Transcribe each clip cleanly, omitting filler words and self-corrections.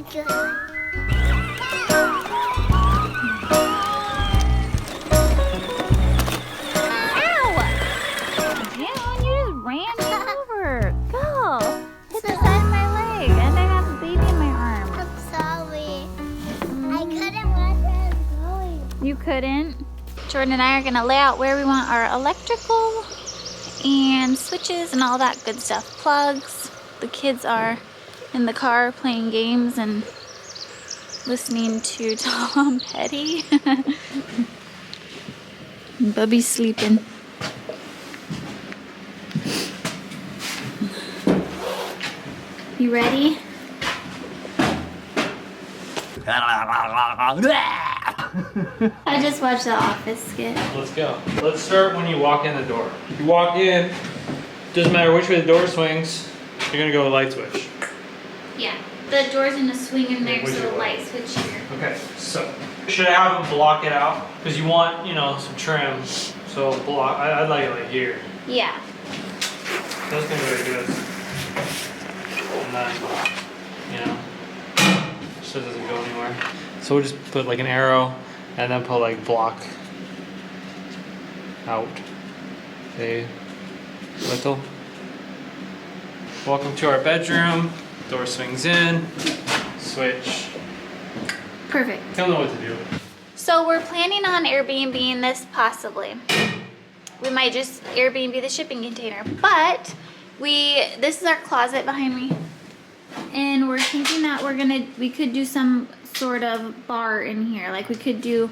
You couldn't? Jordan and I are gonna lay out where we want our electrical and switches and all that good stuff. Plugs. The kids are in the car playing games and listening to Tom Petty. Bubby's sleeping. You ready? I just watched the Office skit. Let's go. Let's start when you walk in the door. You walk in, doesn't matter which way the door swings, you're gonna go with light switch. Yeah, the door's gonna swing in there, so the light switch here. Okay, so should I have them block it out? Because you want, you know, some trim. So block. I'd like it like here. Yeah. That's gonna be really good. And then, you know, so it doesn't go anywhere. So we'll just put like an arrow and then put like block out a little. Welcome to our bedroom. Door swings in, switch. Perfect. Don't know what to do. So we're planning on Airbnb-ing this possibly. We might just Airbnb the shipping container, but this is our closet behind me. And we're thinking that we could do some sort of bar in here. Like we could do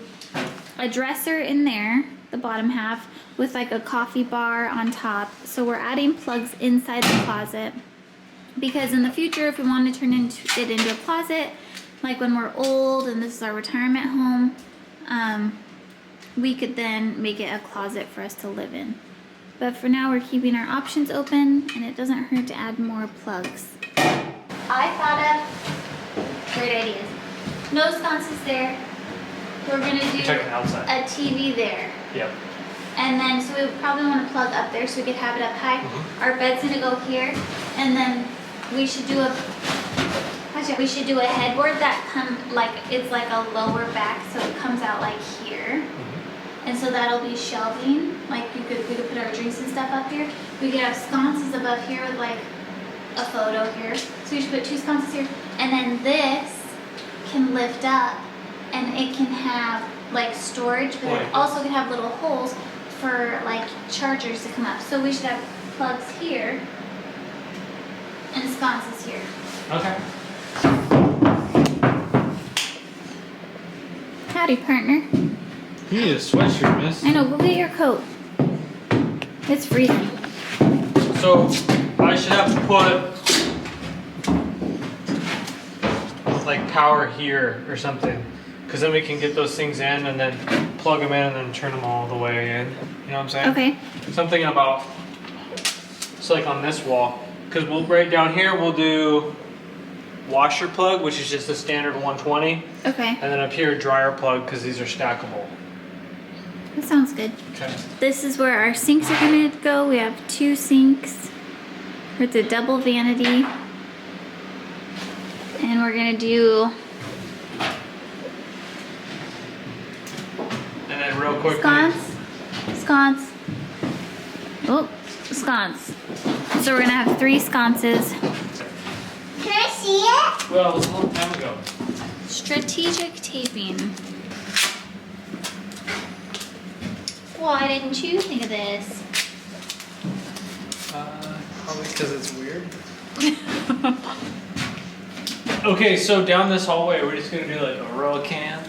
a dresser in there, the bottom half, with like a coffee bar on top. So we're adding plugs inside the closet because in the future, if we want to turn it into a closet, like when we're old and this is our retirement home, we could then make it a closet for us to live in. But for now, we're keeping our options open and it doesn't hurt to add more plugs. I thought of great ideas. No sconces there. We're gonna do a TV there. Yep. And then, so we would probably want to plug up there so we could have it up high. Our bed's gonna go here, and then we should do a headboard that it's like a lower back, so it comes out like here. And so that'll be shelving. Like we could put our drinks and stuff up here. We could have sconces above here with like a photo here. So we should put 2 sconces here. And then this can lift up and it can have like storage, but it also can have little holes for like chargers to come up. So we should have plugs here and sconces here. Okay. Howdy, partner. You need a sweatshirt, miss. I know, go get your coat. It's freezing. So I should have to put like power here or something, because then we can get those things in and then plug them in and then turn them all the way in. You know what I'm saying? Okay. Something about, so like on this wall, because right down here we'll do washer plug, which is just a standard 120. Okay. And then up here dryer plug, because these are stackable. That sounds good. Okay. This is where our sinks are gonna go. We have 2 sinks. It's a double vanity. And we're gonna do And then real quickly, sconce. Oh, sconce. So we're gonna have 3 sconces. Can I see it? well, it was a long time ago. Strategic taping. Why didn't you think of this? Probably because it's weird. Okay, so down this hallway, we're just gonna do like a row of can.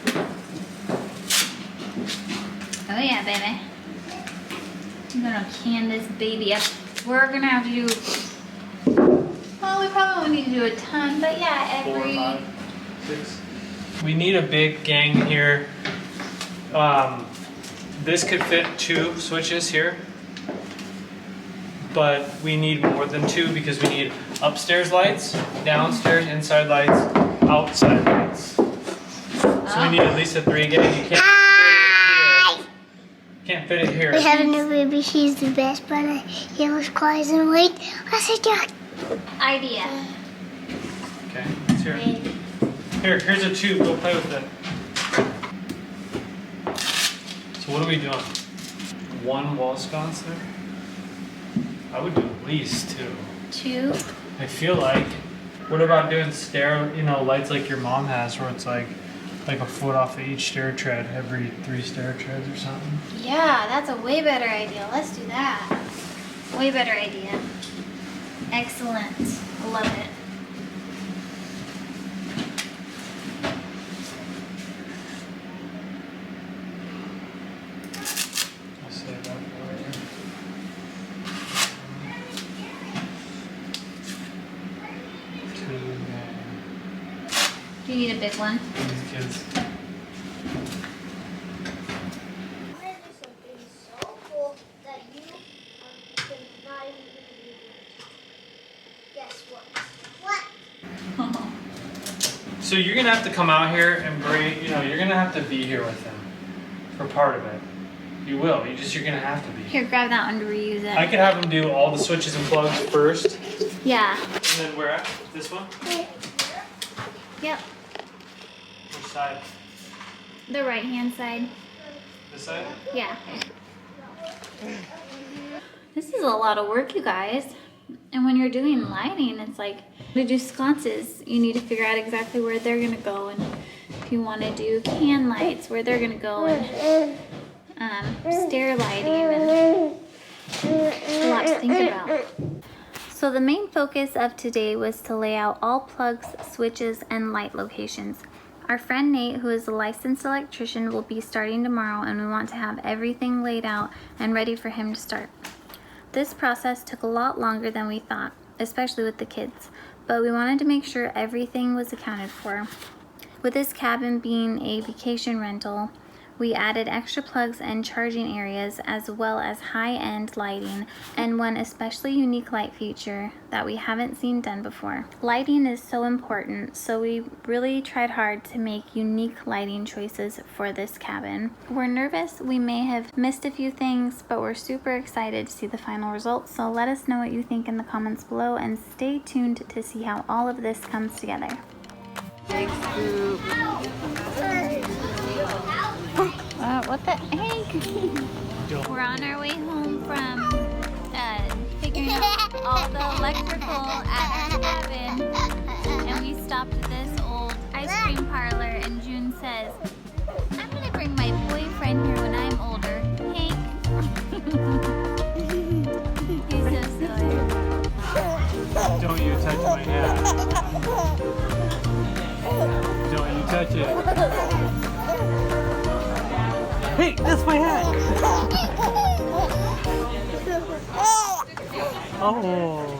Oh yeah, baby. I'm gonna can this baby up. We're gonna have to do, well, we probably won't need to do a ton, but yeah, 4, every 5, 6. We need a big gang here. This could fit 2 switches here, but we need more than 2 because we need upstairs lights, downstairs inside lights, outside lights. So we need at least a 3 gang. You can't fit it here. We have a new baby. She's the best, but he was cries and wait. What's it, Jack? idea. Okay, let's hear it. Here's a tube. Go play with it. So what are we doing? One wall sconce there? I would do at least 2. 2. I feel like. What about doing stair, lights like your mom has, where it's like a foot off of each stair tread every 3 stair treads or something? Yeah, that's a way better idea. Let's do that. Way better idea. Excellent. Love it. I'll save that for later. Do you need a big one? These kids. So cool that you can not even believe it. Guess what? What? So you're gonna have to come out here and bring, you're gonna have to be here with them for part of it. You will. You're gonna have to be. Here, grab that one to reuse it. I could have them do all the switches and plugs first, Yeah. and then where at? This one? Yep. Which side? The right-hand side. This side? Yeah. This is a lot of work, you guys. And when you're doing lighting, it's like to do sconces, you need to figure out exactly where they're gonna go, and if you want to do can lights, where they're gonna go, and stair lighting, and a lot to think about. So the main focus of today was to lay out all plugs, switches, and light locations. Our friend Nate, who is a licensed electrician, will be starting tomorrow, and we want to have everything laid out and ready for him to start. This process took a lot longer than we thought, especially with the kids, but we wanted to make sure everything was accounted for. With this cabin being a vacation rental, we added extra plugs and charging areas, as well as high-end lighting and one especially unique light feature that we haven't seen done before. Lighting is so important, so we really tried hard to make unique lighting choices for this cabin. We're nervous we may have missed a few things, but we're super excited to see the final results, so let us know what you think in the comments below, and stay tuned to see how all of this comes together. Big scoop. What the heck? We're on our way home from figuring out all the electrical at our cabin, and we stopped at this old ice cream parlor, and June says, I'm gonna bring my boyfriend here when I'm older. Hank. He's so silly. Don't you touch my hat. Don't you touch it. Hey, that's my hat. Oh.